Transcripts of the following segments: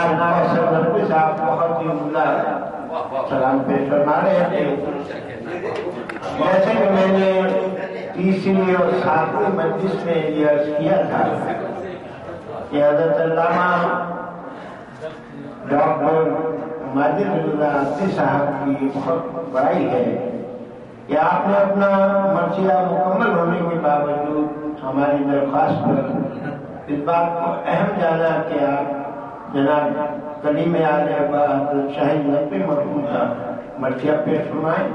جناب فیصل نقوی صاحب بہت ہی عمدہ سلام پیش فرما رہے تھے. جیسے کہ میں نے تیسری اور ساتویں مجلس میں یہ عرض کیا تھا کہ حضرت علامہ ڈاکٹر ماجد رضا عبدی صاحب کی بہت بڑائی ہے کہ آپ نے اپنا مرثیہ مکمل ہونے کے باوجود ہماری درخواست پر اس بات کو اہم جانا کہ آپ جناب کلیم اعلی حضرت شاہد نقوی مرحوم کا مرثیہ پیش فرمائیں.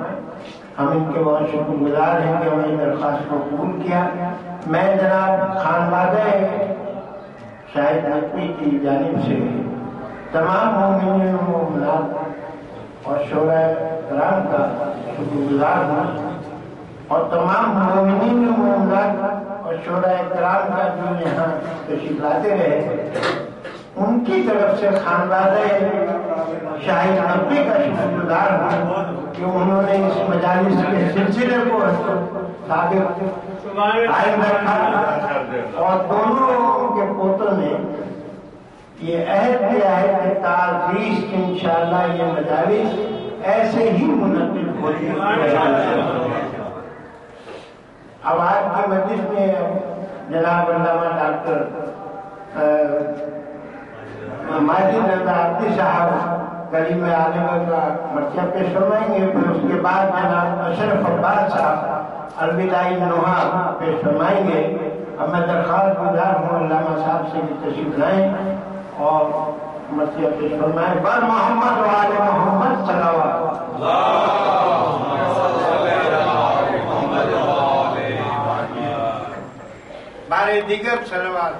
ہم ان کے بہت شکر گزار ہیں کہ انہوں نے درخواست کو قبول کیا. میں جناب خانوادہ شاہد نقوی کی جانب سے تمام مومنین و مومنات اور شعراء کرام کا شکر گزار ہوں اور تمام مومنین و مومنات اور شعراء کرام کا جو یہاں تشریف لاتے رہے ان کی طرف سے خانوادہ شاہد نقوی کا شکر گزار ہوں کہ انہوں نے اس مجالس کے سلسلے کو ثابت قائم رکھا اور دونوں کے پوتوں نے یہ عہد کیا ہے کہ تعزیز انشاءاللہ یہ مجالس ایسے ہی منعقد ہوتی ہے. اب آج کی مجلس میں جناب علامہ ڈاکٹر ماجد رضا عبدی صاحب کلیم اعلی کا مرثیہ پیش فرمائیں گے. پھر اس کے بعد جناب اشرف عباس صاحب الوداعی نوحہ پیش فرمائیں گے. اب میں درخواست گزار ہوں علامہ صاحب سے بھی تشریف لائیں اور مرثیہ پیش فرمائیں. بر محمد و آل محمد صلوات. بارے دیگر صلوات.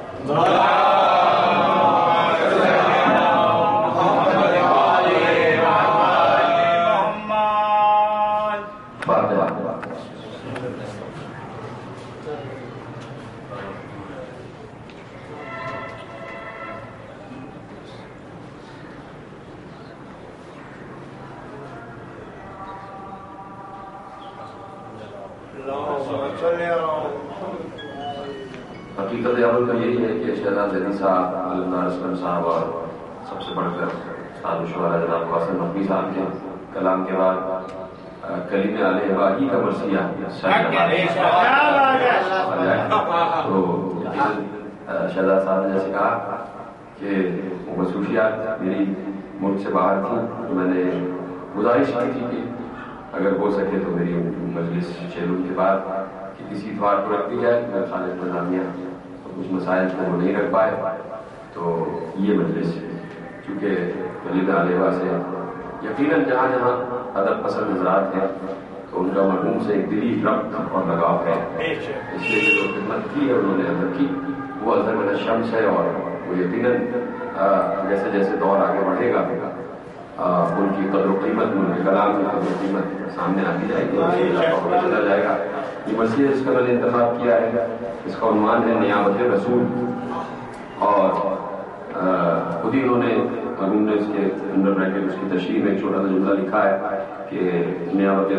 حقیقت عمل کا یہی ہے کہ شہزاد زیدی صاحب علمدار اسلم صاحب اور سب سے بڑھ کر استاد الشعراء جناب فیصل نقوی صاحب کے کلام کے بعد کلیم اعلی ہی کا مرثیہ تو شہزاد صاحب نے جیسے کہا کہ وہ مصروفیات میری ملک سے باہر تھیں تو میں نے گزارش کی تھی کہ اگر ہو سکے تو میری مجلس چیلوں کے بعد کہ کسی اتوار کو رکھ دی جائے. میں خالد انتظامیہ کچھ مسائل کو وہ نہیں رکھ پائے تو یہ مجلس چونکہ کلیم اعلی سے یقیناً جہاں جہاں ادب پسند حضرات ہیں تو ان کا مرحوم سے ایک دلی ربط اور لگاؤ ہے. اس لیے جو خدمت کی ہے انہوں نے ادب کی وہ ازہر من الشمس ہے اور وہ یقیناً جیسے جیسے دور آگے بڑھے گا ان کی قدر و قیمت ان کے کلام کی قدر و قیمت سامنے آتی جائے گی چلا جائے گا. یہ مرثیہ جس کا میں نے انتخاب کیا ہے اس کا عنوان ہے نیابت رسول اور خود ہی انہوں نے اس کے انڈر بریکٹ اس کی تشریح میں ایک چھوٹا سا جملہ لکھا ہے کہ نیابت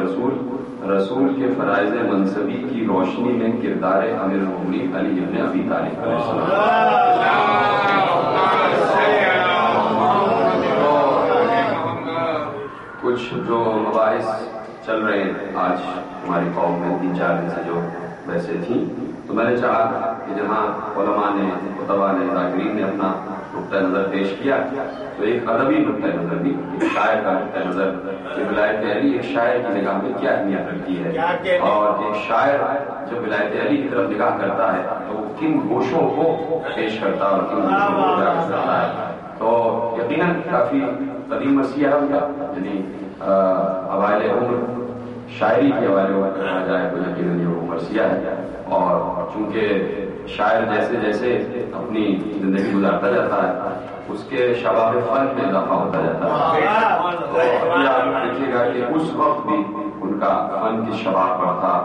رسول کے فرائض منصبی کی روشنی میں کردار امیر المومنین علی ابن ابی طالب علیہ السلام. کچھ جو مباحث چل رہے ہیں آج ہماری قوم میں 3-4 دن سے جو ویسے تھیں تو میں نے چاہا کہ جہاں علماء نے خطبہ نے ذاکرین نے اپنا نقطۂ نظر پیش کیا تو ایک ادبی نقطۂ نظر بھی ایک شاعر کا نقطۂ نظر کہ ولایت علی ایک شاعر کی نگاہ میں کیا اہمیت رکھتی ہے اور ایک شاعر جب ولایت علی کی طرف نگاہ کرتا ہے تو وہ کن گوشوں کو پیش کرتا ہے اور کن گوشوں کو اجاگر کرتا ہے. تو یقیناً کافی قدیم مرثیہ ہے ان کا یعنی اوائل عمر شاعری کے حوالے کہا جائے تو یقیناً یہ وہ مرثیہ ہے اور چونکہ شاعر جیسے جیسے اپنی زندگی گزارتا جاتا ہے اس کے شباب فن میں اضافہ ہوتا جاتا ہے. تو ابھی آپ دیکھیے گا کہ اس وقت بھی ان کا فن کی شباب پر تھا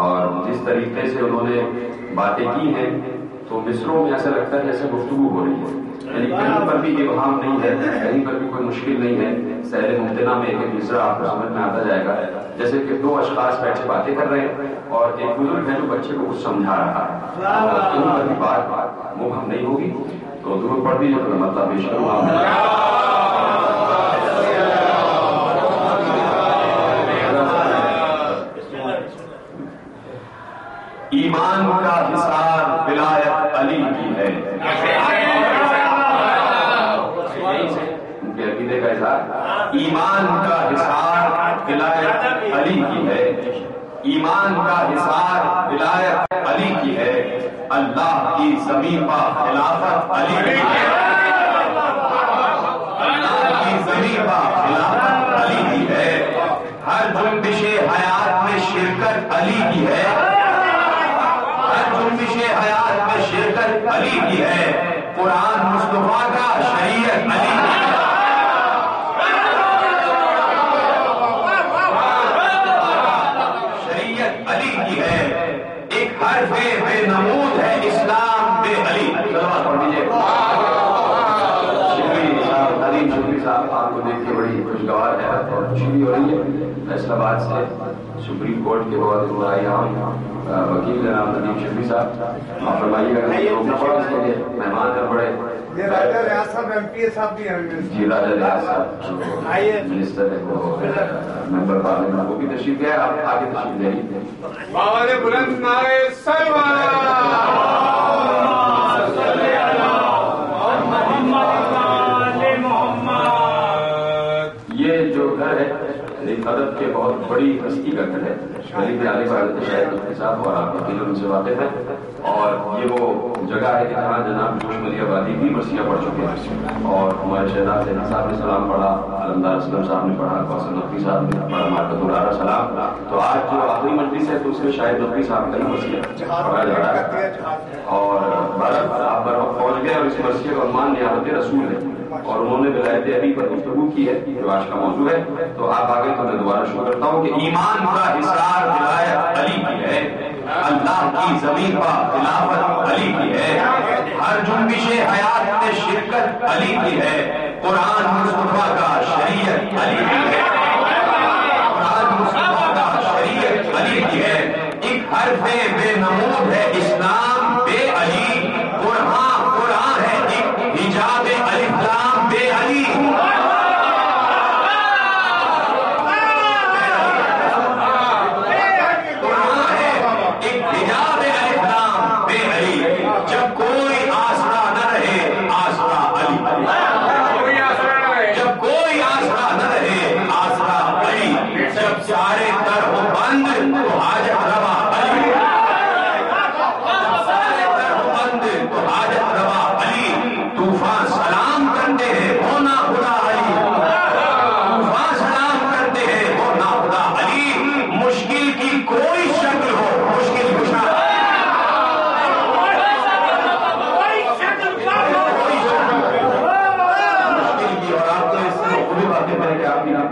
اور جس طریقے سے انہوں نے باتیں کی ہیں تو مصروں میں ایسا لگتا ہے جیسے گفتگو ہو رہی ہے، یعنی کہیں پر بھی ابہام نہیں ہے، کہیں پر بھی کوئی مشکل نہیں ہے. سہل ممتنع میں ایک مصرع آپ کو سمجھ میں آتا جائے گا، جیسے کہ دو اشخاص بیٹھے باتیں کر رہے ہیں اور ایک بزرگ ہے جو بچے کو کچھ سمجھا رہا ہے، اور کہیں پر بھی بات مبہم نہیں ہوگی. تو درود پڑھ دیجیے تو مطلب پیش کروں. ایمان کا حصار ولایت علی کی ہے. ان کے عقیدے کا اظہار، ایمان کا حصار ولایت علی کی ہے، ایمان کا حصار ولایت علی کی ہے، اللہ کی زمین پر خلافت علی کی ہے، اللہ کی زمین پر خلافت علی کی ہے، ہر جنبش حیات میں شرکت علی کی ہے، حیات میں شرکت علی کی ہے، قرآن مصطفیٰ کا شریعت علی کی ہے، شریعت علی کی ہے، ایک حرف بے نمود ہے اسلام بے علی. سلوات پڑھ دیجیے. شکری صاحب، عظیم شکری صاحب، آپ کو دیکھ کے بڑی خوشگوار ہے اور خوشی بھی ہو رہی ہے. فیصل آباد سے سپریم کورٹ کے بہت بڑائی عام وکیل جناب ندیم شفیع صاحب، آپ فرمائیے گا مہمان ہیں بڑے. راجہ ریاض صاحب ایم پی اے صاحب بھی ہیں. جی راجہ ریاض صاحب منسٹر ہے، وہ ممبر پارلیمنٹ، وہ بھی تشریف لے، آپ آگے تشریف لے لیجیے. بابا نے بلند نعرے یہ جو گھر ہے ایک ادب کے بہت بڑی ہستی کا گھر ہے. غریب عالی حضرت شاہد مفتی صاحب اور آپ وکیل ان سے واقف ہیں، اور یہ وہ جگہ ہے کہ جہاں جناب جوش ملی آبادی بھی مرثیہ پڑھ چکے ہیں، اور ہمارے شہزاد زینی صاحب نے سلام پڑھا، علمدار اسلم صاحب نے پڑھا، کوثر نقوی صاحب نے پڑھا، مارکت العرا سلام. تو آج جو آخری مجلس ہے تو اس میں شاہد نقوی صاحب کا مرثیہ پڑھا جا رہا ہے، اور بھارت آپ پر پہنچ گئے، اور اس مرثیے کا عنوان نیابت رسول ہے، اور انہوں نے ولایت علی پر گفتگو کی ہے جو آج کا موضوع ہے. تو آپ آگے تو میں دوبارہ شروع کرتا ہوں کہ ایمان کا حصار ولایت علی کی ہے، اللہ کی زمین پر خلافت علی کی ہے، ہر جنبش حیات میں شرکت علی کی ہے، قرآن مصطفیٰ کا شریعت علی کی ہے، قرآن مصطفیٰ کا شریعت علی کی ہے، ایک حرف بے نمود ہے اسلام بے علی، قرآن ہے ایک حجاب الف لام بے علی. جب کوئی آسرا نہ رہے آسرا علی، جب کوئی آسرا نہ رہے آسرا علی، جب سارے در ہو بند تو حاجت روا علی، جب سارے در ہو بند تو حاجت روا علی، طوفان سلام کرتے ہیں وہ نا خدا علی، طوفان سلام کرتے ہیں وہ نا خدا علی، مشکل کی کوئی شکل ہو مشکل کشا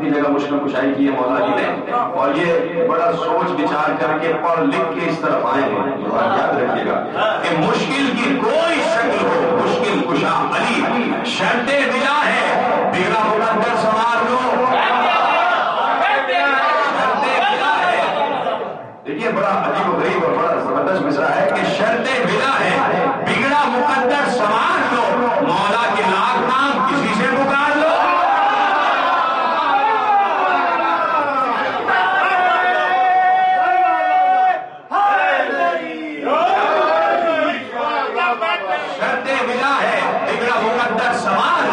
جگہ مشکل کشائی کی ہے مولانا جی نے، اور یہ بڑا سوچ بچار کر کے پڑھ لکھ کے اس طرف آئے ہیں. یاد رکھیے گا کہ مشکل کی کوئی شکل ہو مشکل کشا علی، شرط بلا ہے بگڑا مقدر سوار لو، شرط بلا ہے. دیکھیے بڑا عجیب و غریب اور بڑا زبردست مصرع ہے کہ شرط بلا ہے بگڑا مقدر سوار لو، مولا کے لاکھ نام کسی سے پکار لو. شرط بلا ہے بگڑا مقدر سوار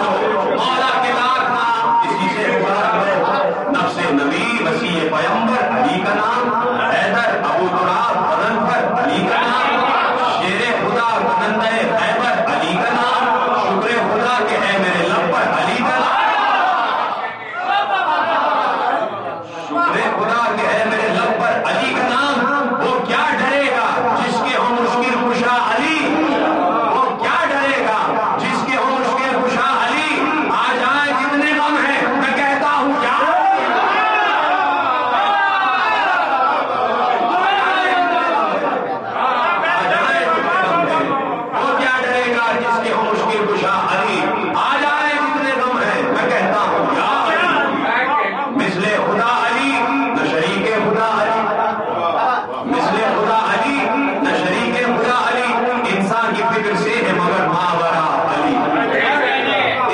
فکر سے ہے مگر ماورا علی،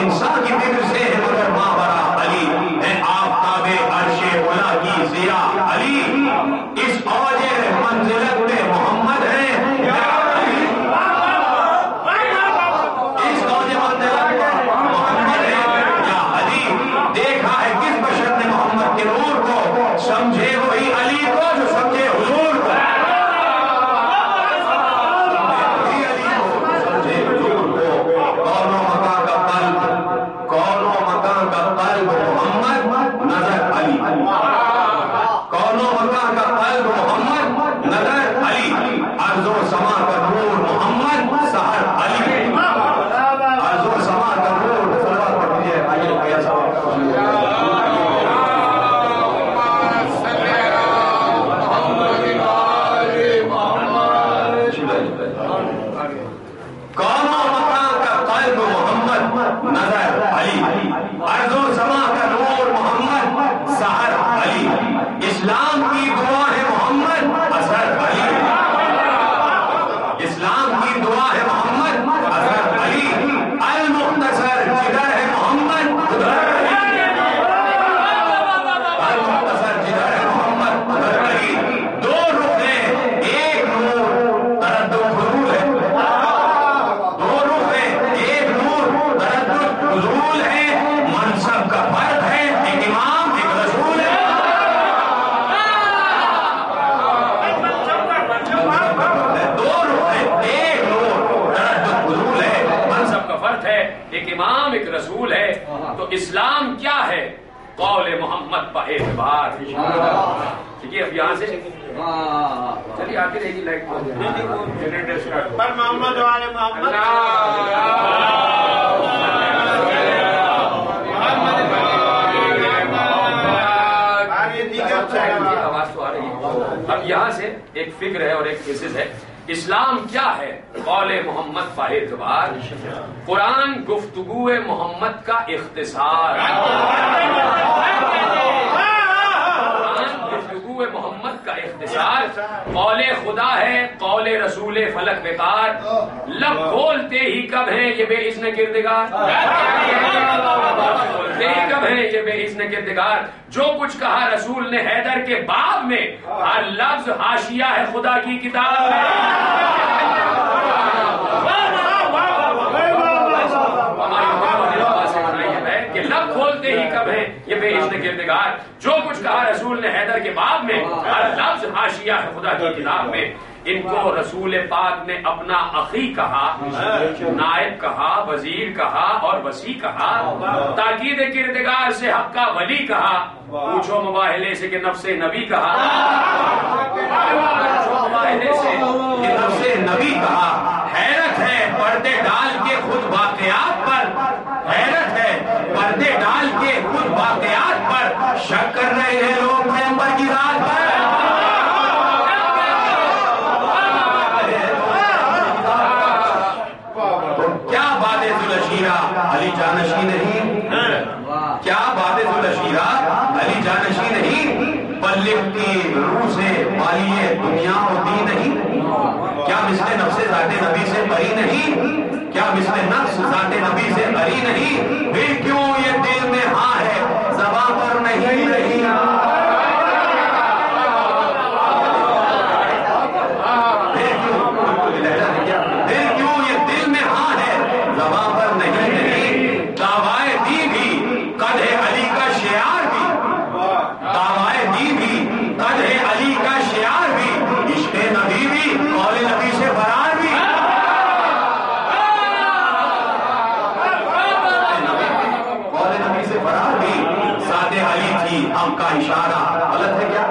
انسان کی فکر سے ہے مگر ماورا علی، ہے آفتاب عرش اولا کی ضیا علی، اس اوج منزلت پہ محمد ہے، اس اوج منزلت پہ محمد ہے یا علی۔ دیکھا ہے کس بشر نے محمد کے نور کو، سمجھے وہی علی کو جو سمجھے حضور کو، اسلام کیا ہے؟ قول محمد پہ اعتبار۔ ٹھیک ہے، اب یہاں سے چلیے آتی رہے گی لائٹ پر محمد والے محمد آواز تو آ رہی ہے۔ اب یہاں سے ایک فکر ہے اور ایک تھیسس ہے، اسلام کیا ہے؟ قول محمد پہ اعتبار، قرآن گفتگو محمد کا اختصار، قرآن گفتگو محمد کا اختصار، قول خدا ہے، قول رسول فلک بیکار، لب کھولتے ہی کب ہیں یہ بے اذن کردگار، کھولتے ہی کب ہیں یہ بے اذن کردگار، جو کچھ کہا رسول نے حیدر کے باب میں، ہر لفظ حاشیہ ہے خدا کی کتاب میں۔ کہ لب کھولتے ہی کب ہے یہ بے اذن کردگار، جو کچھ کہا رسول نے حیدر کے باب میں، ہر لفظ حاشیہ ہے خدا کی کتاب میں۔ ان کو رسول پاک نے اپنا اخی کہا، نائب کہا، وزیر کہا اور وسیع کہا، تاکید کردگار سے حق کا ولی کہا، پوچھو مباہلے سے کہ نفس نبی کہا، پوچھو مباہلے سے کہ نفس نبی کہا۔ حیرت ہے پردے ڈال کے خود واقعات پر، حیرت ہے پردے ڈال کے خود واقعات پر، شک کر رہے ہیں لوگ پیغمبر کی ذات پر۔ کیا باد ذوالشیرہ علی جانشی نہیں، کیا باد ذوالشیرہ علی جانشی نہیں، پلکتی روح سے مالیے دنیا و دی نہیں، کیا مثل نفس ذات نبی سے بری نہیں، کیا مثل نفس ذات نبی سے بری نہیں، پھر کیوں یہ دل میں ہاں ہے زباں پر نہیں رہی، پھر کیوں یہ دل میں ہاں ہے زباں پر نہیں رہی، دعوائے دی بھی قدح علی کا شعار بھی، دعوائے دی بھی قدح علی کا شعار بھی، عشق نبی بھی قول نبی سے فرار بھی، قول نبی سے فرار بھی، ذات علی تھی ہم کا اشارہ، غلط ہے کیا؟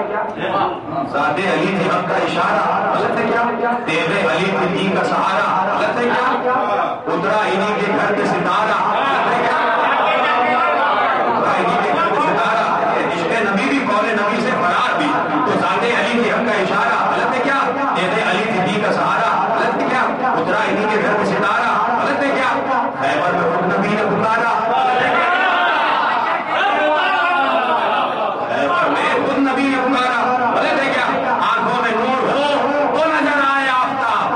ذات علی تھی ہم کا اشارہ، غلط ہے کیا؟ تیغ علی تھی دین کا سہارا، غلط ہے کیا؟ اترا انہی کے گھر پہ ستارہ، غلط ہے کیا؟ اترا انہی کے گھر پہ ستارہ، عشق نبی بھی قول نبی سے فرار بھی، تو ذات علی تھی ہم کا اشارہ، غلط ہے کیا؟ تیغ علی تھی دین کا سہارا، غلط ہے کیا؟ اترا انہی کے گھر پہ ستارہ، غلط ہے کیا؟ خیبر میں خود نبی نے پکارا، غلط ہے کیا؟ خیبر میں خود نبی نے پکارا، غلط ہے کیا؟ آنکھوں میں نور ہو تو نظر آئے آفتاب،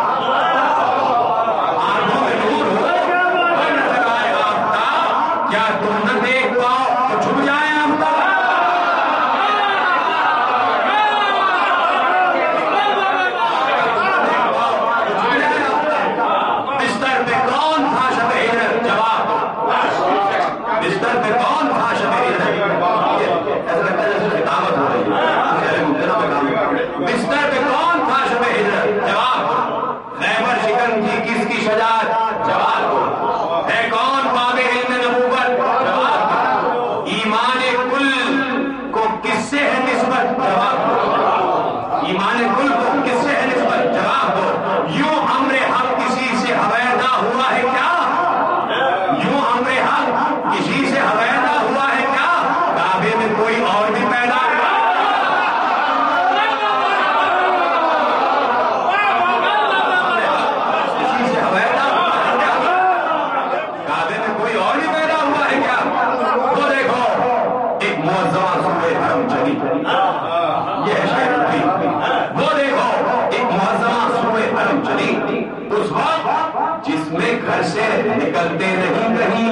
جس میں گھر سے نکلتے نہیں کہیں.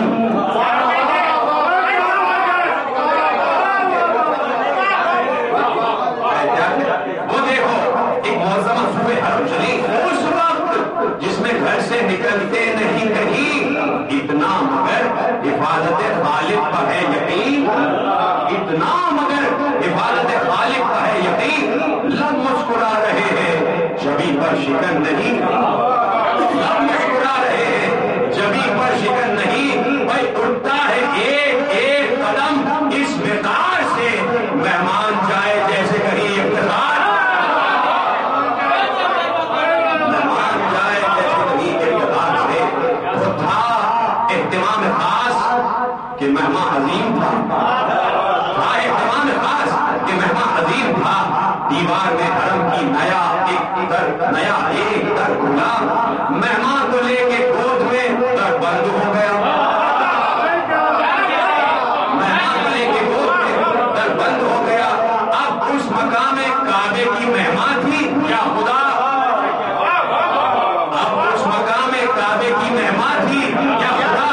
وہ دیکھو ایک معظم صبح حرم چلی اس وقت جس میں گھر سے نکلتے نہیں کہیں. اتنا مگر حفاظت خالق کا ہے یقین, اتنا مگر حفاظت خالق کا ہے یقین. لب مسکرا رہے ہیں جبھی پر شکن نہیں, لب مسکرا رہے ہیں جبھی پر شکن نہیں. بھائی اٹھتا ہے ایک ایک قدم اس وقار سے, مہمان جائے جیسے کہیں اقتدار, مہمان جائے جیسے کہیں اقتدار سے. وہ تھا اہتمام خاص کہ مہمان عظیم تھا, اہتمام خاص کہ مہمان عظیم تھا. دیوار میں حرم کی نیا ایک در کھلا, مہمان کو لے کے گود میں در بند ہو گیا, مہمان کو لے کے گود میں در بند ہو گیا. اب اس مقام کعبے کی مہمان تھی یا خدا, اب اس مقام کعبے کی مہمان تھی یا خدا.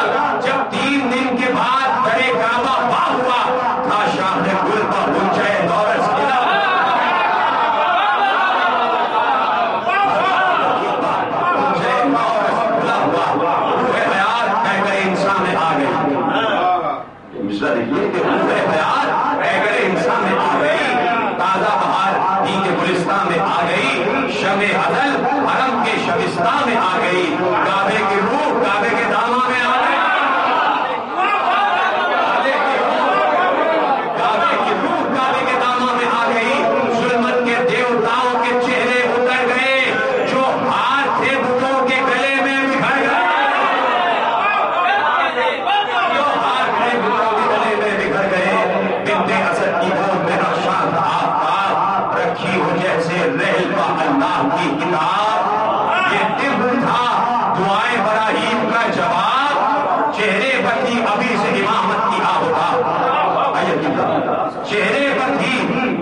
جب 3 دن کے بعد درے کعبہ پا ہوا تھا شاہ گل پر پہنچے دورس قلعہ. دیکھیے کہ روح حیات اگر انسان میں آ گئی, تازہ بہار دین کے گلستان میں آ گئی, شمع ازل حرم کے شبستان میں آ گئی, کعبے کی روح کعبے کے دامن میں آ گئی, کعبے کی روح کعبے کے دامن میں آ گئی. ظلمت کے دیوتاؤں کے چہرے اتر گئے, جو ہاتھ تھے بتوں کے گلے میں بکھر گئے, جو ہاتھ تھے بتوں کے گلے میں بکھر گئے. بنت اسد کی گود میں رخشاں آفتاب رکھی ہو جیسے رحل کا اللہ کی کتاب. یہ طب تھا دعائیں ابراہیم کا جواب, چہرے پر تھی ابھی سے امامت کی آفتاب, چہرے پر تھی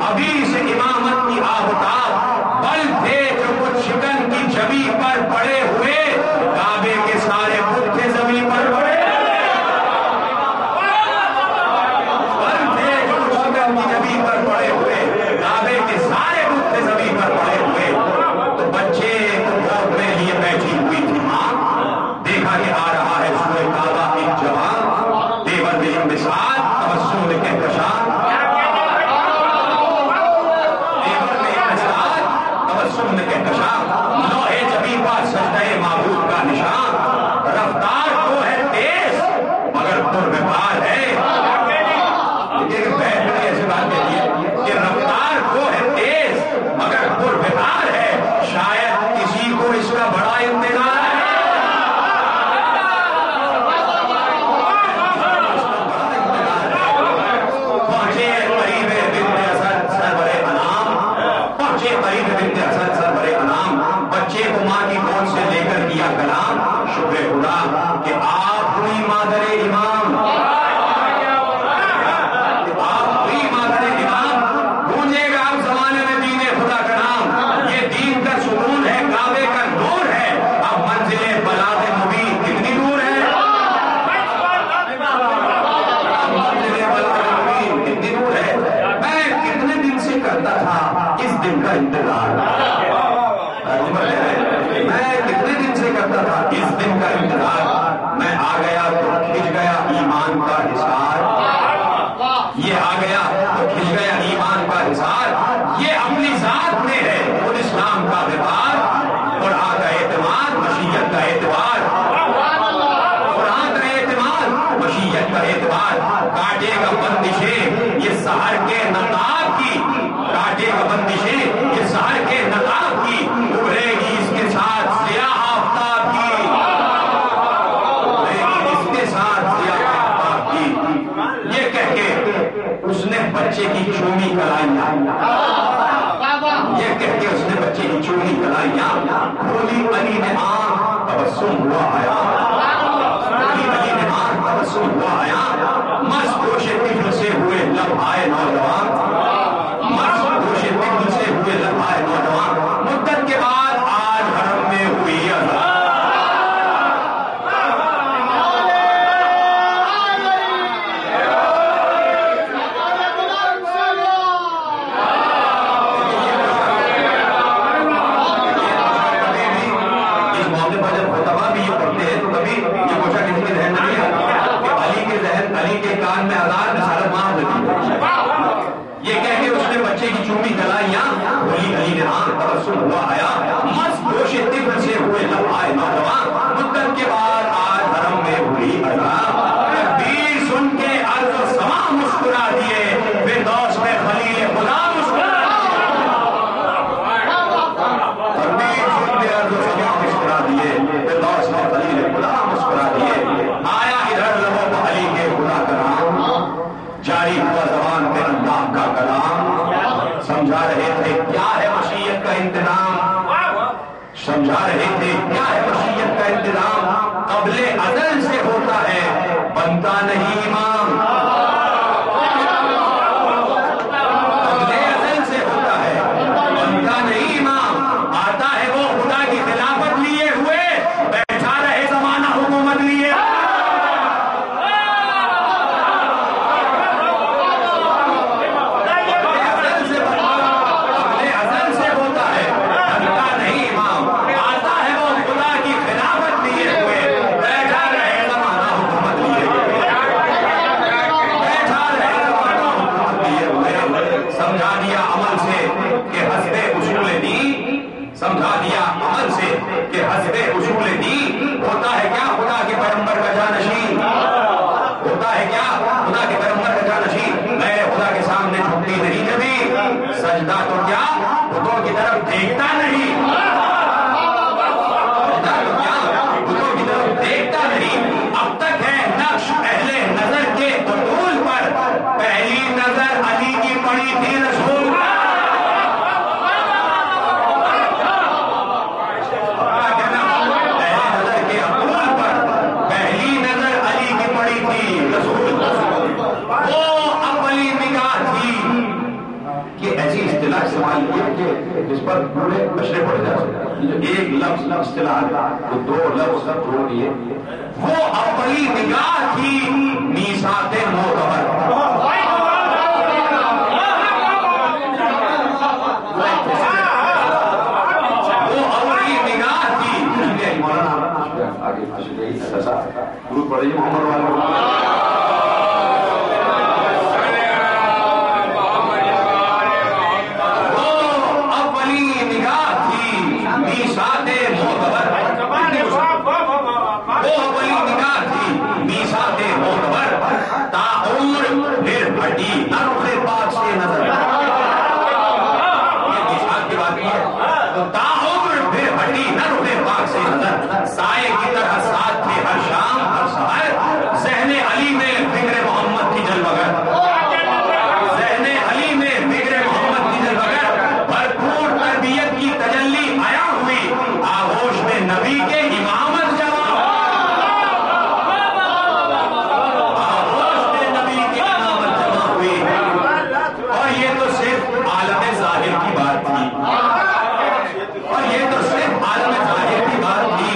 ابھی سے امامت کی آفتاب. بل تھے جو کچھ شکن کی جبی پر پڑے ہوئے, کعبے کے سارے بت تھے زمین پر پڑے, بل تھے جو کچھ شکن کی جبی پر پڑے ہوئے, کعبے کے سارے بت تھے زمین پر پڑے ہوئے. تو بچے کو گود میں لیے بیٹھی ہوئی تھی ماں, دیکھا کہ آ رہا ہے سوئے کعبہ ایک جوان, دیور میں انبساط تبسم میں کہکشان, دیور میں انبساط تبسم میں کہکشان. لوہے جبی پر سجدہ معبود کا نشان, رفتار کو ہے تیز مگر پروپار ہے. لیکن بہن نے ایسی بات کہی ہے کہ رفتار کو ہے تیز مگر پروپار ہے, شاید کسی کو اس کا بڑا انتظار ہے. پہنچے قریب بنت اسد سرور انام, پہنچے قریب بنت اسد سرور انام. بچے کو ماں کی گود سے لے کر کیا کلام, شکر خدا کہ آپ ہوئی مادر امام, آپ ہوئی مادر امام. گونجے گا اب زمانے میں دین خدا کا نام, یہ دین کا سکون ہے, کعبے کا نور ہے. اب منزل بلاغ مبین کتنی دور ہے, اب منزل بلاغ مبین کتنی دور ہے. میں کتنے دن سے کرتا تھا اس دن کا انتظار, میں کتنے دن سے کرتا تھا اس دن کا انتظار. میں آ گیا تو کھچ گیا ایمان کا حصار, یہ آ گیا تو کھچ گیا ایمان کا حصار. یہ اپنی ذات میں ہے خود اسلام کا ویپار, قرآن کا اعتماد مشیت کا اعتبار, قرآن کا اعتماد مشیت کا اعتبار. کاٹے گا بندشیں یہ سحر کے نقاب کی, کاٹے گا بندشیں یہ سحر کے نقاب کی, ابھرے گی اس کے ساتھ سیاہ آفتاب کی, ابھرے گی اس کے ساتھ سیاہ آفتاب کی. یہ کہہ کے اس نے بچے کی چومی کلائیاں, یہ کہہ کے اس نے بچے کی چومی کلائیاں. کھولی علی نے آنکھ تبسم ہوا آیا, کھولی علی نے آنکھ تبسم ہوا آیا. مست گوش طفل سے ہوئے لب آئے نوجوان, مست گوش طفل سے ہوئے لب آئے نوجوان. مدت کے بعد آج حرم میں ہوئی اذان, تبسم ہوا آیا مست گوش طفل سے ہوئے لمحائے نوجوان مدت کے بعد آج حرم میں ہوئی اذان تکبیر سن کے ارض و سما مسکرا دیے فردوس میں خلیل خدا مسکرا تکبیر سن کے ارض و سما مسکرا دیے فردوس میں خلیل خدا مسکرا دیے آیا ادھر لبوں کو علی کے خدا کا نام جاری ہوا زبان پہ اللہ کا کلام سمجھا رہے تھے کیا ہے مشیت کا انتظام سمجھا رہے تھے کیا ہے مشیت کا انتظام قبل ازل سے ہوتا ہے بنتا نہیں امام قبل ازل سے ہوتا ہے بنتا نہیں امام آتا ہے وہ خدا کی خلافت لیے ہوئے بیٹھا رہے زمانہ حکومت لیے سمجھا دیا عمل سے کہ حسب اصول دین ہوتا ہے کیا خدا کے پیغمبر کا جانشین ہوتا ہے کیا خدا کے پیغمبر کا جانشین غیر خدا کے سامنے جھکتی نہیں کبھی سجدہ تو کیا بتوں کی طرف دیکھتا نہیں سجدہ تو کیا بتوں کی طرف دیکھتا نہیں اب تک ہے نقش اہل نظر کے اصول پر پہلی نظر علی کی پڑی تھی رسول جس پر پورے اشرے پڑے جا سکتے ایک لفظ اصطلاح تو دو لفظ سب جوڑ دیے وہ اولی نگاہ تھی میثاق معتبر وہ اولی نگاہ تھی مولانا آگے درود پڑھیے محمد والے سائے کی طرح ساتھ تھے ہر شام ہر سحر ذہن علی میں فکر محمد کی جلوگر ذہن علی میں فکر محمد کی جلوگر بھرپور تربیت کی تجلی آیا ہوئی آغوش میں نبی کے امامت جمع آغوش میں نبی کے امامت جمع ہوئی اور یہ تو صرف عالم ظاہر کی بات تھی اور یہ تو صرف عالم ظاہر کی بات تھی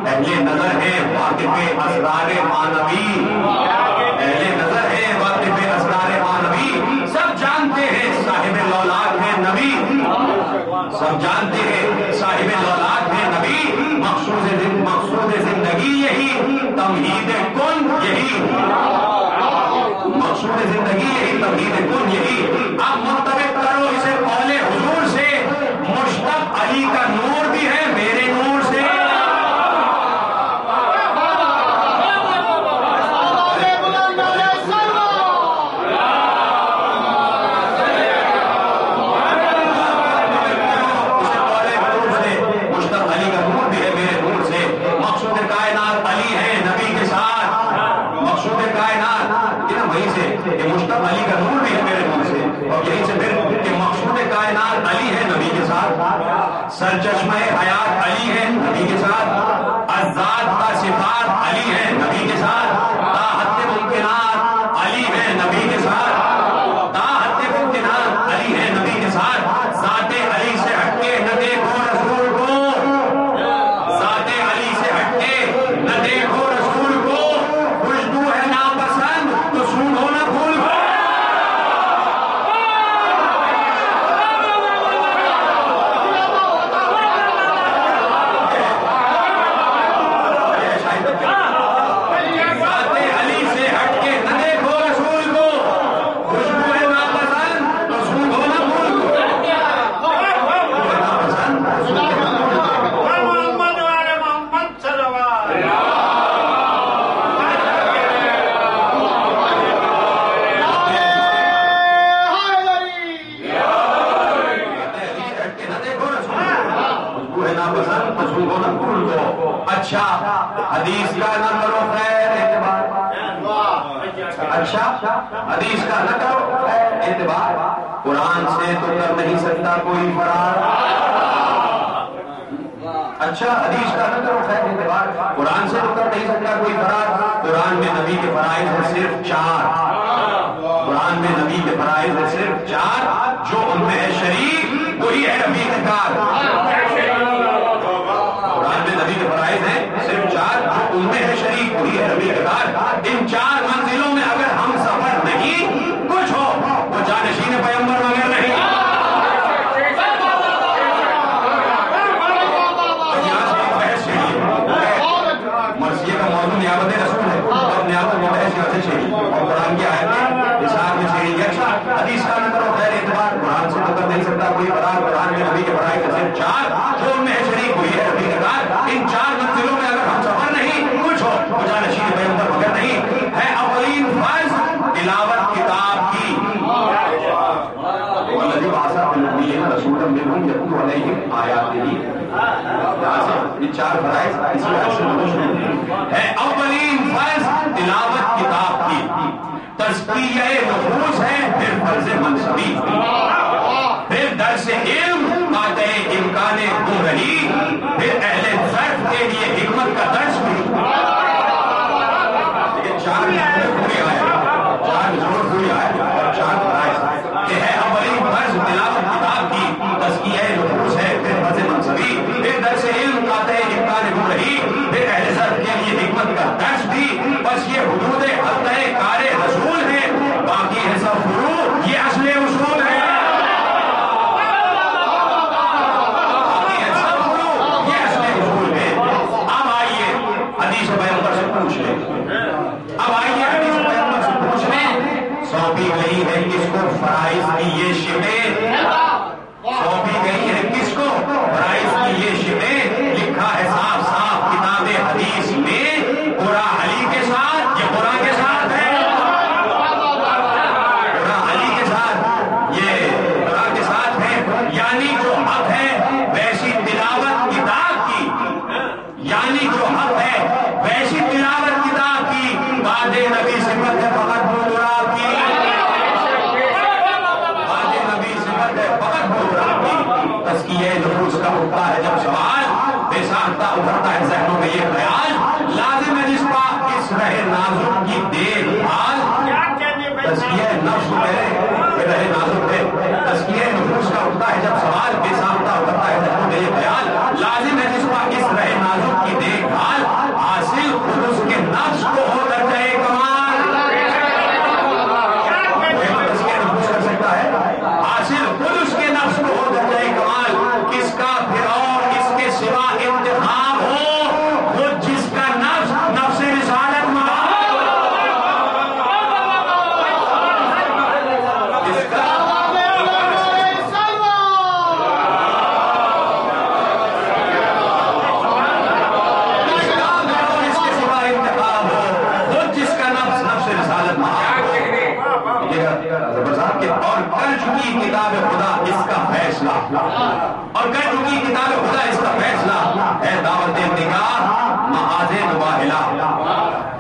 اہل نظر ہے واقف اسرار معنوی اہل نظر ہے واقف اسرار معنوی سب جانتے ہیں صاحب لولاک ہے نبی سب جانتے ہیں صاحب لولاک ہے نبی مقصود زندگی یہی تمہید کن یہی مقصود زندگی یہی تمہید کن یہی اب مرتبط کرو اسے قول حضور سے مشتق علی کا نور بھی ہے میرے نور سے مشتق علی کا نور بھی ہے میرے نور سے اور یہی سے پھر کہ مقصود کائنات علی ہے نبی کے ساتھ سرچشمہ حیات علی ہے نبی کے ساتھ الذات کا صفات علی ہے نبی کے ساتھ طاعت ممکنات علی ہے نبی کے ساتھ طاعت ممکنات علی ہے نبی کے ساتھ ذات علی سے ہٹ کے نہ دیکھو رسول کو ذات علی سے ہٹ کے نہ دیکھو رسول کو خوشبو ہے ناپسند تو سونو نہ بھول حدیث کا نہ کرو خیر اعتبار، اچھا حدیث کا نہ کرو خیر اعتبار، قرآن سے تو کر نہیں سکتا کوئی فرار، اچھا حدیث کا نہ کرو خیر اعتبار، قرآن سے تو کر نہیں سکتا کوئی فرار، قرآن میں نبی کے فرائض ہیں صرف 4، قرآن میں نبی کے فرائض ہیں صرف 4، جو ان میں ہے شریک وہی ہے رفیق کار، قرآن میں نبی کے فرائض ہیں صرف 4، جو ان میں ہے شریک وہی ہے رفیق کار، ان 4 منزلوں میں اگر ہم سفر نہیں کچھ ہو وہ جانشین پیغمبر مگر نہیں، مرثیے کا موضوع نیابت رسول ہے اور نیابت وہ بحث سے چھیڑی اور قرآن کی آیت میں اشار میں چھیڑی گئی، اچھا حدیث کا نہ کرو خیر اعتبار، قرآن سے تو کر نہیں سکتا کوئی فرار، قرآن میں نبی کے فرائض ہیں صرف 4، جو ان میں ہے شریک وہی ہے رفیق کار، ان 4 منزلوں میں اگر ہم سفر نہیں کچھ ہو وہ جانشین پیغمبر مگر نہیں ہے، اولین فرض تلاوت کتاب کی، والذی بعث فی الأمیین رسولا منہم یتلو علیہم آیاتہ، یہ 4 فرائض اسی آیت سے ہے، اولین فرض تلاوت کتاب کی، تزکیہ نفوس ہے، پھر فرض منصبی، پھر درس علم قاطع امکان گمراہی، پھر اہل ظرف کے لیے حکمت کا درس بھی، لیکن 4 پوری آئے، 4 ضرور پوری آئے اور 4 فرائض یہ ہے، اولین فرض تلاوت کتاب کی، تزکیہ نفوس ہے، پھر فرض منصبی، پھر درس علم قاطع امکان گمراہی، پھر اہل ظرف کے لیے حکمت کا درس بھی، بس یہ حدود حلقہ کار رسول ہے، باقی ہے سب فروع یہ اصل اصول ہے، باقی ہے سب فروع یہ اصل اصول ہے۔ اب آئیے حدیث پیغمبر سے پوچھ لیں، اب آئیے حدیث پیغمبر سے پوچھ لیں، سونپی گئی ہے کس کو فرائض کی یہ شبیں، سونپی گئی ہے کس کو فرائض کی یہ شبیں، لکھا ہے صاف صاف کتاب حدیث میں، قرآن علی کے ساتھ یہ قرآن کے ساتھ ہے، قرآن علی کے ساتھ یہ قرآن کے ساتھ ہے، یعنی جو حق ہے ویسی تلاوت کتاب کی، یعنی جو حق ہے ویسی تلاوت کتاب کی، بعد نبی صفت ہے فقط بودراب کی، بعد نبی صفت ہے فقط بودراب کی، تزکیہ نفوس کا اٹھتا ہے جب سوال، بے ساختہ ابھرتا ہے ذہنوں میں یہ خیال، لازم ہے جس کا اس رہے نازک کی دیکھ بھال، تزکیہ نفس پہلے یہ رہے نازک ہے، تزکیہ نفوس کا اٹھتا ہے جب سوال، بے ساختہ ابھرتا ہے ذہنوں میں یہ خیال، لازم ہے جس کا اس رہے نازک کی دیکھ بھال، حاصل خود اس کے نفس کو ہو درجہ کمال، تزکیہ نفوس کر سکتا ہے، حاصل خود اس کے نفس کو ہو درجہ کمال، کس کا پھر اور اس کے سوا انتخاب ہو، خود جس کا نفس نفس رسالت محال، جس کا اس کے سوا انتخاب ہو، خود جس کا نفس نفس رسالت محال، زبردست کہ اور کر چکی کتاب خدا اس کا فیصلہ، اور کر چکی کتاب خدا اس کا فیصلہ ہے، دعوت نگاہ محاذ مباہلہ،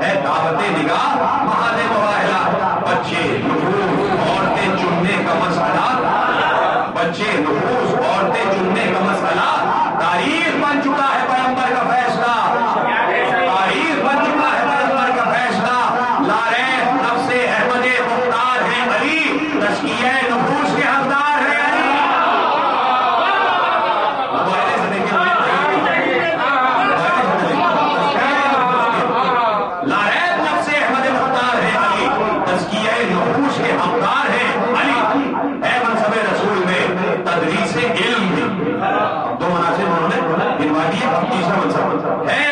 ہے دعوت نگاہ محاذ مباہلہ، بچے نفوس عورتیں چننے کا مسئلہ، بچے نفوس عورتیں چننے کا مسئلہ، تاریخ بن چکا ہے پیغمبر کا فیصلہ، تاریخ بن چکا ہے پیغمبر کا فیصلہ، لاریب نفس احمد مختار ہے علی، تزکیہ نفوس کے حقدار ہے علی، لاریب نفس احمد مختار ہے علی، تزکیہ نفوس کے حقدار ہے علی، ہے منصب رسول میں تدریس علم بھی، 2 مناصب انہوں نے گنوا دیے، اب تیسرا منصب ہے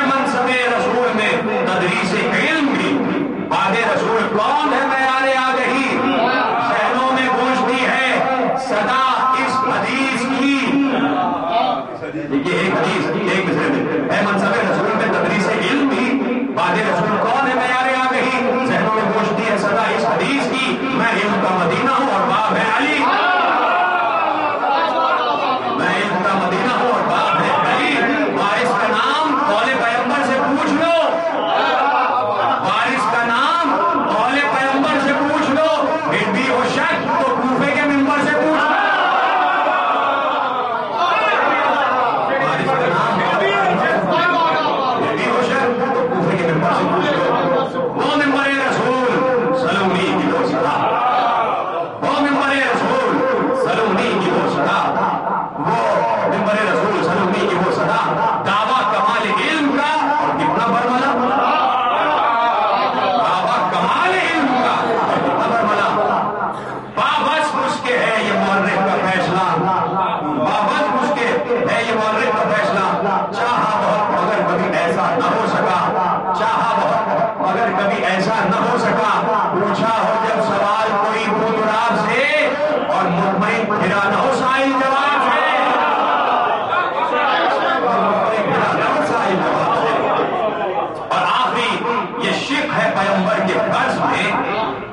پیغمبر کے درس میں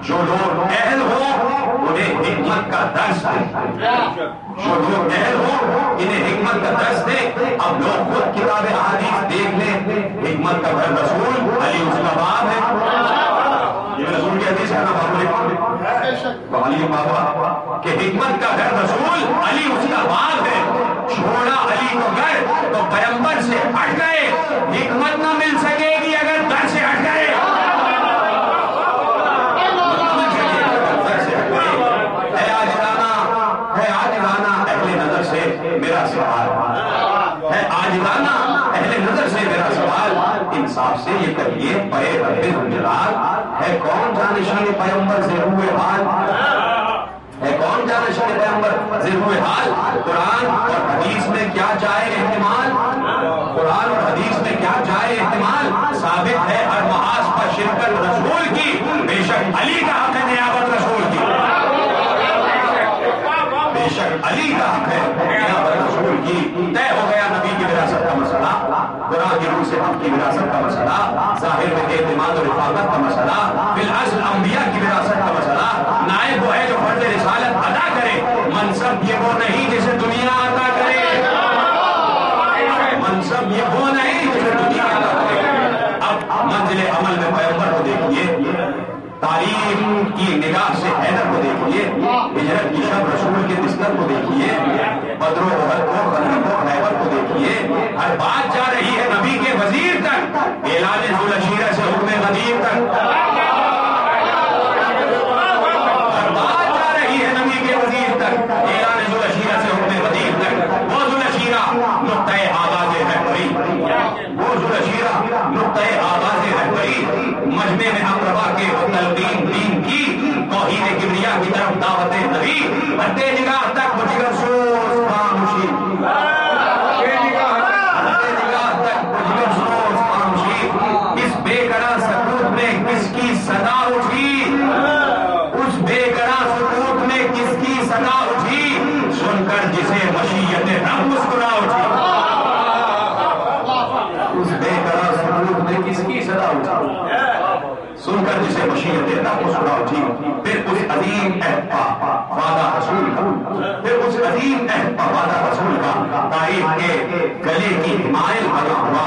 جو لوگ اہل ہو انہیں حکمت کا درس دیں، جو لوگ اہل ہو انہیں حکمت کا درس دیں۔ اب لوگ خود کتاب احادیث دیکھ لیں، حکمت کا گھر رسول علی اس کا باب ہے، یہ رسول کی حدیث ہے نا علی بابا کہ حکمت کا گھر رسول علی اس کا باب ہے۔ چھوڑا علی کو گھر تو پیغمبر سے ہٹ گئے، حکمت نہ مل سکے گی اگر در سے ہٹ گئے۔ میرا سوال ہے عاجزانہ اہل نظر سے میرا سوال، انصاف سے یہ کہیے پے رب ذوالجلال ہے کون جانشین پیغمبر ضرور حال، ہے کون جانشین پیغمبر ضرور حال؟ قرآن اور حدیث میں کیا جائے احتمال، قرآن اور حدیث میں کیا جائے احتمال، ثابت ہے ہر محاذ پر شرکت رسول کی، بے شک علی کا حق ہے نیابت رسول کی، بے شک علی کا حق ہے نیابت رسول کی۔ طے ہو گیا نبی کی وراثت کا مسئلہ، قرآن کی روح سے حق کی وراثت کا مسئلہ، ظاہر میں اعتماد و رفاقت کا مسئلہ، بالاصل انبیاء کی وراثت کا مسئلہ۔ نائب وہ ہے جو فرض رسالت ادا کرے، منصب یہ وہ نہیں جسے دنیا عطا کرے، منصب یہ وہ نہیں جسے دنیا عطا کرے۔ اب منزل عمل میں پیغمبر کو دیکھیے، تعلیم کی نگاہ سے حیدر کو دیکھیے، ہجرت کی شب رسول کے بستر کو دیکھیے، بدر و احد کو خندق و خیبر کو دیکھیے، ہر بات جا رہی ہے نبی کے وزیر تک، اعلان ذوالعشیرہ سے حکم غدیر تک، ہر بات جا رہی ہے نبی کے وزیر تک، اعلان ذوالعشیرہ سے حکم غدیر تک۔ وہ ذوالعشیرہ نقطۂ آغاز رہبری، وہ ذوالعشیرہ نقطۂ آغاز رہبری، مجمع میں اقربا کے تلقین دین کی، توحید کبریا کی طرف دعوت نبی، بڑھتے نگاہ تک وہ جگر سوز خاموشی، بڑھتے نگاہ تک وہ جگر سوز خاموشی، اس بے قرار سکوت میں کس کی صدا اٹھی، اس بے قرار سکوت میں کس کی صدا اٹھی، سن کر جسے مشیت رب مسکرا اٹھی، اس بے قرار سکوت میں کس کی صدا اٹھی، سن کر جسے مشیت رب مسکرا اٹھی۔ پھر اس عظیم عہد کا وعدہ رسول کا، پھر اس عظیم عہد کا وعدہ رسول کا تاریخ کے گلے کی حمایل بنا ہوا،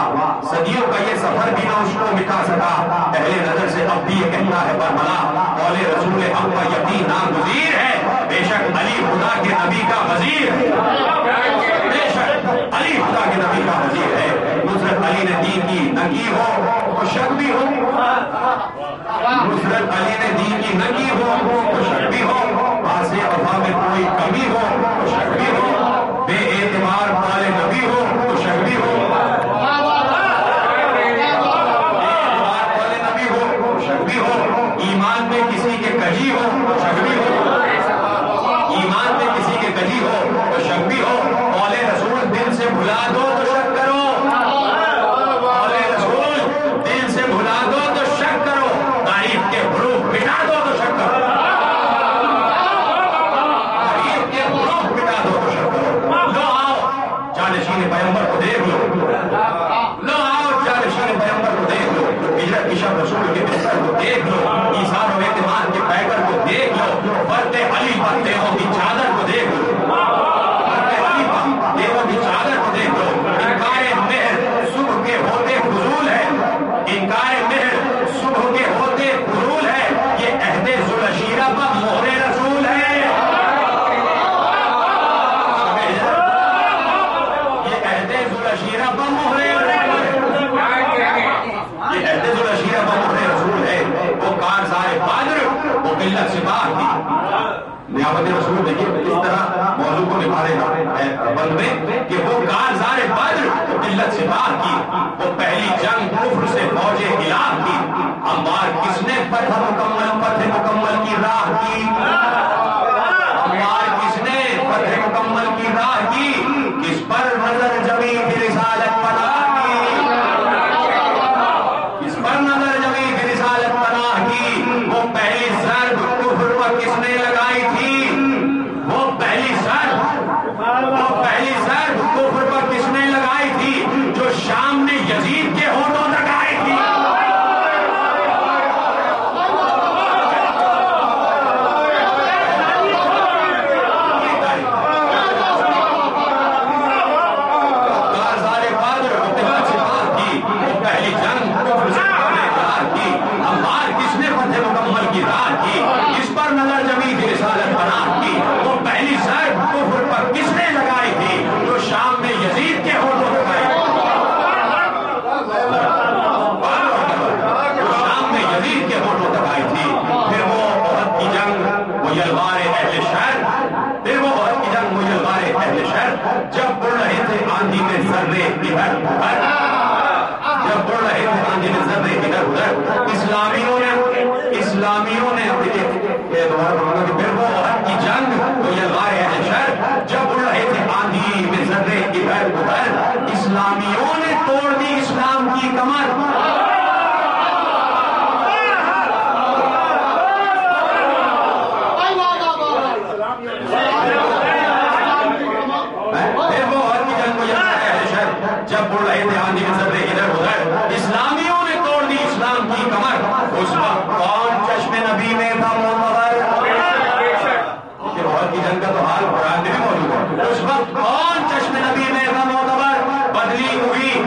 صدیوں کا یہ سفر بھی نہ اس کو مٹا سکا، اہل نظر سے اب بھی یہ کہتا ہے برملا، قول رسول حق کا یقین ناگزیر ہے، بے شک علی خدا کے نبی کا وزیر ہے، بے شک علی خدا کے نبی کا وزیر ہے۔ نصرت علی نے دین کی نہ کی ہو تو شک بھی ہو، نصرت علی نے دین کی نہ کی ہو تو شک بھی ہو، واضح وفا میں کوئی کمی ہو تو شک بھی ہو، بے اعتبار والے نبی ہو تو شک بھی ہو، بے اعتبار والے نبی ہو تو شک بھی ہو، ایمان میں کسی کے کجی ہو تو شک بھی ہو، ایمان میں کسی کے کجی ہو تو شک بھی ہو، قول رسول دل سے بھلا دو تو شک کرو، قول رسول دل سے بھلا دو تو شک کرو، تاریخ کے حروف مٹا دو تو شک کرو، تاریخ کے حروف مٹا دو تو شک کرو۔ لو آؤ جانشین پیغمبر کو دیکھ لو، لو آؤ جانشین پیغمبر کو دیکھ لو، ہجرت کی شب رسول کے بستر کو دیکھ لو، ایثار و اعتماد کے پیکر کو دیکھ لو، فرد علی پر دیووں کی چادر کو دیکھ لو، فرد علی پر دیووں کی چادر کو دیکھ لو۔ انکار مہر صبح کے ہوتے فضول ہے، انکار مہر صبح کے ہوتے فضول ہے، یہ عہد ذوالعشیرہ پر مہر رسول ہے، یہ عہد ذوالعشیرہ پر مہر رسول ہے، یہ عہد ذوالعشیرہ پر مہر رسول ہے۔ وہ کارزار بدر، وہ قلت سپاہ کی نیابت رسول، دیکھیے اس طرح موضوع کو نبھا رہے بند میں کہ وہ کارزار بدر، وہ قلت سپاہ کی، وہ پہلی جنگ کفر سے فوج الہ کی، انبار کس نے فتح مکمل کی راہ کی، انبار کس نے فتح مکمل کی راہ کی، کس پر نظر جمی کی رسالت پناہ کی، کس پر نظر جمی کی رسالت پناہ کی، وہ پہلی ضرب کفر پر کس نے لگائی تھی، وہ پہلی ضرب کفر پر کس نے لگائی تھی، جو شام نے یزید کے ہونٹوں تک آئی تھی، مجلغار اہل شہر، پھر وہ عہد کی جنگ مجلغار اہل شہر، جب اڑ رہے تھے آندھی میں ذرے ادھر ادھر، جب اڑ رہے تھے آندھی میں ذرے ادھر ادھر، اسلامیوں نے دوبارہ بولوں کہ پھر وہ عہد کی جنگ مجلغار اہل شہر، جب اڑ رہے تھے آندھی میں ذرے ادھر ادھر، اسلامیوں نے توڑ دی اسلام کی کمر۔ جب اڑ رہے تھے آندھی میں ذرے ادھر ادھر، اسلامیوں نے توڑ دی اسلام کی کمر۔ اس وقت کون چشم نبی میں تھا معتبر؟ کہ عہد کی جنگ کا تو حال قرآن میں بھی موجود ہے۔ اس وقت کون چشم نبی میں تھا معتبر؟ بدلی ہوئی